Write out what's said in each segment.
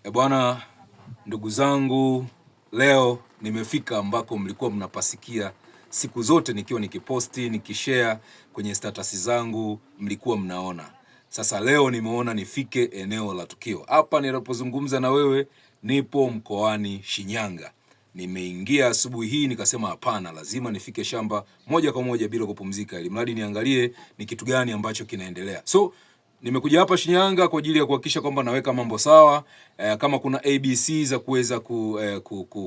Bwana, ndugu zangu, leo nimefika ambako mlikuwa mnapasikia siku zote nikiwa nikiposti, nikishare kwenye status zangu, mlikuwa mnaona. Sasa leo nimeona nifike eneo la tukio. Hapa ninapozungumza na wewe nipo mkoani Shinyanga. Nimeingia asubuhi hii nikasema hapana, lazima nifike shamba moja kwa moja bila kupumzika, ili mradi niangalie ni kitu gani ambacho kinaendelea. So nimekuja hapa Shinyanga kwa ajili ya kuhakikisha kwamba naweka mambo sawa. Kama kuna ABC za kuweza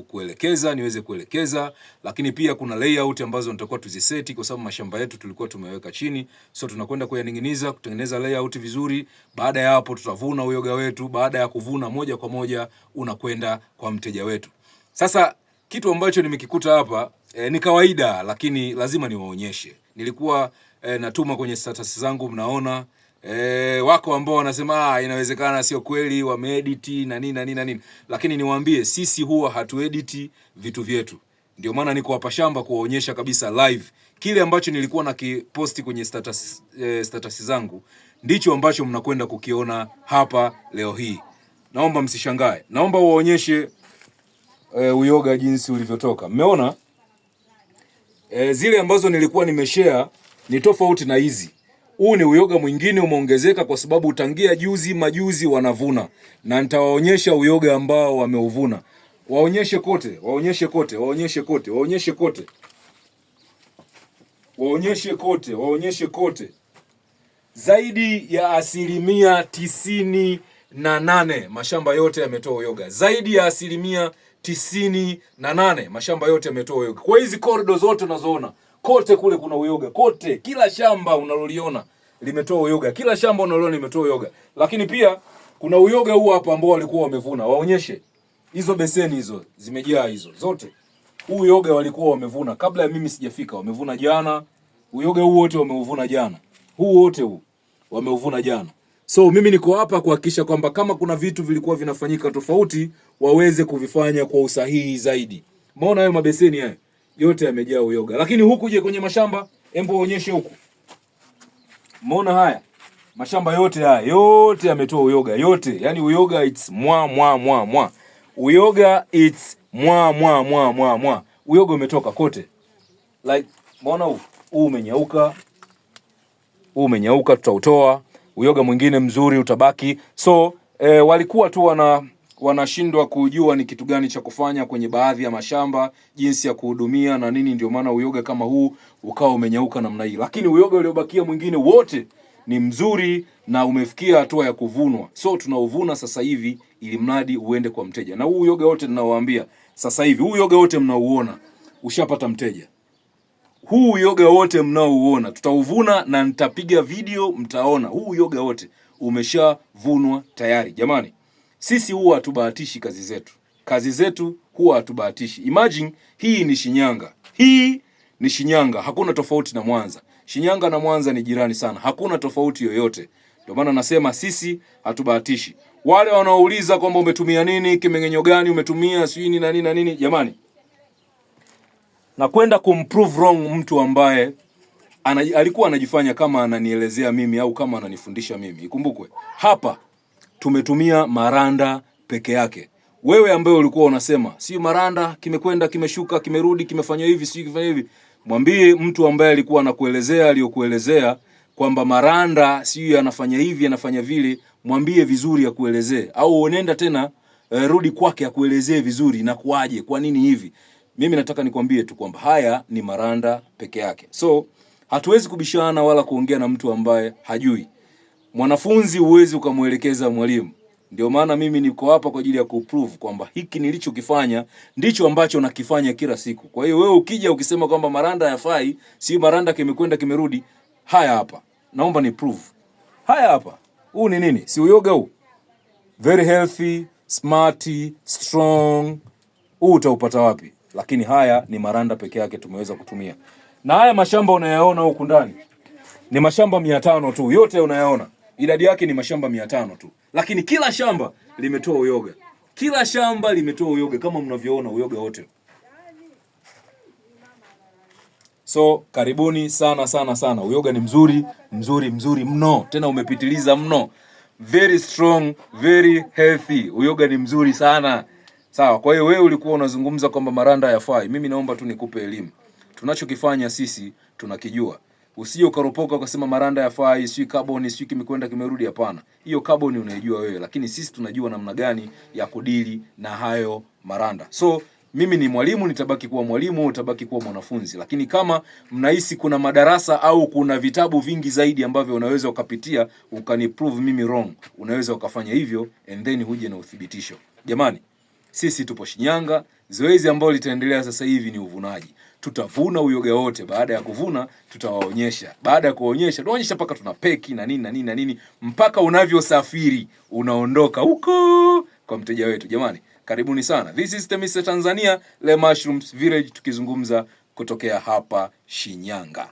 kuelekeza niweze kuelekeza, lakini pia kuna layout ambazo nitakuwa tuziseti kwa sababu mashamba yetu tulikuwa tumeweka chini, so tunakwenda kuyaning'iniza, kutengeneza layout vizuri. Baada ya hapo tutavuna uyoga wetu. Baada ya kuvuna, moja kwa moja unakwenda kwa mteja wetu. Sasa kitu ambacho nimekikuta hapa ni kawaida, lakini lazima niwaonyeshe. Nilikuwa natuma kwenye status zangu, mnaona wako ambao wanasema inawezekana sio kweli, wameedit na nini na nini na nini, lakini niwaambie sisi huwa hatuedit vitu vyetu. Ndio maana niko hapa shamba kuwaonyesha kabisa live kile ambacho nilikuwa nakiposti kwenye status zangu, ndicho ambacho mnakwenda kukiona hapa leo hii. Naomba msishangae, naomba waonyeshe uyoga jinsi ulivyotoka. Mmeona zile ambazo nilikuwa nimeshare ni tofauti na hizi. Huu ni uyoga mwingine umeongezeka kwa sababu tangia majuzi wanavuna, na nitawaonyesha uyoga ambao wameuvuna. Waonyeshe kote, waonyeshe kote, waonyeshe kote, waonyeshe kote, waonyeshe kote, waonyeshe kote. Zaidi ya 98% mashamba yote yametoa uyoga. Zaidi ya 98% mashamba yote yametoa uyoga. Kwa hizi corridor zote unazoona, kote kule kuna uyoga, kote. Kila shamba unaloliona limetoa uyoga, kila shamba unaloliona limetoa uyoga. Lakini pia kuna uyoga huu hapa ambao walikuwa wamevuna. Waonyeshe hizo beseni, hizo zimejaa hizo zote. Huu uyoga walikuwa wamevuna kabla ya mimi sijafika, wamevuna jana. Uyoga huu wote wameuvuna jana, huu wote huu wameuvuna jana. So mimi niko hapa kuhakikisha kwamba kama kuna vitu vilikuwa vinafanyika tofauti, waweze kuvifanya kwa usahihi zaidi. Umeona hayo mabeseni hayo yote yamejaa uyoga. Lakini huku je, kwenye mashamba, embo onyeshe huku. Umeona haya mashamba yote haya yote yametoa uyoga yote. Yani uyoga it's mwa. Uyoga it's mwa. Uyoga umetoka kote. Like umeona huu umenyauka. Huu umenyauka, tutautoa. Uyoga mwingine mzuri utabaki. So walikuwa tu wanashindwa kujua ni kitu gani cha kufanya kwenye baadhi ya mashamba, jinsi ya kuhudumia na nini, ndio maana uyoga kama huu ukawa umenyauka namna hii. Lakini uyoga uliobakia mwingine wote ni mzuri na umefikia hatua ya kuvunwa. So tunauvuna sasa hivi ili mradi uende kwa mteja. Na huu uyoga wote ninaowaambia sasa hivi, huu uyoga wote mnaouona ushapata mteja. Huu uyoga wote mnaouona tutauvuna na nitapiga video, mtaona. Huu uyoga wote umeshavunwa tayari. Jamani, sisi huwa hatubahatishi kazi zetu. Kazi zetu huwa hatubahatishi. Imagine hii ni Shinyanga. Hii ni Shinyanga. Hakuna tofauti na Mwanza. Shinyanga na Mwanza ni jirani sana. Hakuna tofauti yoyote. Ndio maana nasema sisi hatubahatishi. Wale wanaouliza kwamba umetumia nini, kimeng'enyo gani umetumia, sijui na nini na nini, jamani, na kwenda kumprove wrong mtu ambaye alikuwa anajifanya kama ananielezea mimi au kama ananifundisha mimi. Ikumbukwe hapa tumetumia maranda peke yake. Wewe ambaye ulikuwa unasema si maranda, kimekwenda kimeshuka, kimerudi, kimefanya hivi, si kifanya hivi, mwambie mtu ambaye alikuwa anakuelezea aliyokuelezea kwamba maranda si anafanya hivi anafanya vile, mwambie vizuri akuelezee, au unaenda tena rudi kwake akuelezee vizuri na kuaje, kwa nini hivi. Mimi nataka nikwambie tu kwamba haya ni maranda peke yake. So hatuwezi kubishana wala kuongea na mtu ambaye hajui. Mwanafunzi huwezi ukamuelekeza mwalimu. Ndio maana mimi niko hapa kwa ajili ya kuprove kwamba hiki nilichokifanya ndicho ambacho nakifanya kila siku. Kwa hiyo wewe ukija ukisema kwamba maranda hayafai, si maranda kimekwenda kimerudi, haya hapa, naomba ni prove. Haya hapa. Huu ni nini? Si uyoga huu? Very healthy, smarty, strong. Huu utaupata wapi? Lakini haya ni maranda peke yake tumeweza kutumia. Na haya mashamba unayaona huku ndani ni mashamba 500 tu. Yote unayaona idadi yake ni mashamba 500 tu. Lakini kila shamba limetoa uyoga. Kila shamba limetoa uyoga kama mnavyoona uyoga wote. So karibuni sana sana sana. Uyoga ni mzuri mno. Tena umepitiliza mno. very strong, very healthy. Uyoga ni mzuri sana. Sawa, kwa hiyo wewe ulikuwa unazungumza kwamba maranda hayafai. Mimi naomba tu nikupe elimu. Tunachokifanya sisi tunakijua. Usije ukaropoka ukasema maranda hayafai, sio carbon, sio kimekwenda kimerudi, hapana. Hiyo carbon unaijua wewe, lakini sisi tunajua namna gani ya kudili na hayo maranda. So mimi ni mwalimu, nitabaki kuwa mwalimu, utabaki kuwa mwanafunzi. Lakini kama mnahisi kuna madarasa au kuna vitabu vingi zaidi ambavyo unaweza ukapitia ukaniprove mimi wrong, unaweza ukafanya hivyo and then huje na uthibitisho. Jamani, sisi tupo Shinyanga. Zoezi ambalo litaendelea sasa hivi ni uvunaji. Tutavuna uyoga wote. Baada ya kuvuna tutawaonyesha. Baada ya kuonyesha tunaonyesha mpaka tuna peki na nini na nini na nini, mpaka unavyosafiri unaondoka huko kwa mteja wetu. Jamani, karibuni sana. This is the Mr. Tanzania Le Mushrooms Village, tukizungumza kutokea hapa Shinyanga.